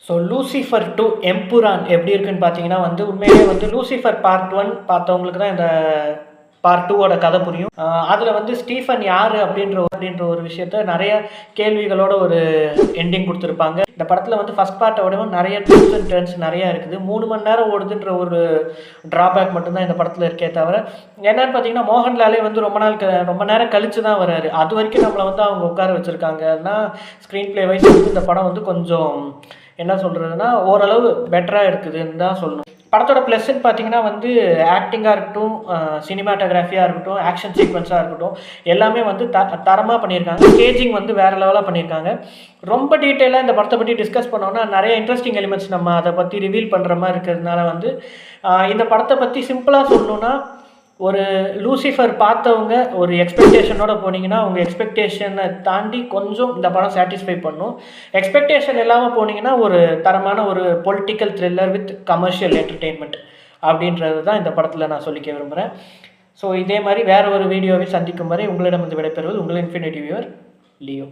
So Lucifer 2 Empuraan எப்படி இருக்குன்னு பார்த்தீங்கன்னா வந்து உண்மையிலே வந்து லூசிஃபர் பார்ட் 1 பார்த்தவங்களுக்கு தான் இந்த பார்ட் 2ஓட கதை புரியும். அதில் வந்து ஸ்டீஃபன் யார் அப்படின்ற ஒரு விஷயத்த நிறைய கேள்விகளோட ஒரு எண்டிங் கொடுத்துருப்பாங்க. இந்த படத்தில் வந்து ஃபஸ்ட் பார்ட்டை விடவும் நிறைய ட்விஸ்ட் அண்ட் டர்ன்ஸ் நிறையா இருக்குது. 3 மணி நேரம் ஓடுதுன்ற ஒரு ட்ராபேக் மட்டும்தான் இந்த படத்தில் இருக்கே தவிர, என்னன்னு பார்த்தீங்கன்னா மோகன்லாலே வந்து ரொம்ப நேரம் கழிச்சு தான் வர்றாரு. அது வரைக்கும் நம்மளை வந்து அவங்க உட்கார வச்சுருக்காங்கன்னா ஸ்க்ரீன் பிளே வைஸ் வந்து இந்த படம் வந்து கொஞ்சம் என்ன சொல்கிறதுனா ஓரளவு பெட்டராக இருக்குதுன்னு தான் சொல்லணும். படத்தோட ப்ளஸ்ன்னு பார்த்தீங்கன்னா வந்து ஆக்டிங்காக இருக்கட்டும், சினிமாட்டோகிராஃபியாக இருக்கட்டும், ஆக்ஷன் சீக்வன்ஸாக இருக்கட்டும், எல்லாமே வந்து தரமாக பண்ணியிருக்காங்க. ஸ்டேஜிங் வந்து வேறு லெவலாக பண்ணியிருக்காங்க. ரொம்ப டீட்டெயிலாக இந்த படத்தை பற்றி டிஸ்கஸ் பண்ணோன்னா நிறைய இன்ட்ரெஸ்டிங் எலிமெண்ட்ஸ் நம்ம அதை பற்றி ரிவீல் பண்ணுற மாதிரி இருக்கிறதுனால வந்து இந்த படத்தை பற்றி சிம்பிளாக சொல்லணுன்னா, ஒரு லூசிஃபர் பார்த்தவங்க ஒரு எக்ஸ்பெக்டேஷனோட போனீங்கன்னா உங்கள் எக்ஸ்பெக்டேஷனை தாண்டி கொஞ்சம் இந்த படம் சாட்டிஸ்ஃபை பண்ணும். எக்ஸ்பெக்டேஷன் இல்லாமல் போனீங்கன்னா ஒரு தரமான ஒரு political thriller with commercial entertainment அப்படின்றது தான் இந்த படத்தில் நான் சொல்லிக்க விரும்புகிறேன். ஸோ இதே மாதிரி வேறு ஒரு வீடியோவை சந்திக்கும் வரை உங்களிடம் வந்து விடைபெறுவது உங்கள் இன்ஃபினிட்டி வியூவர் லியோ.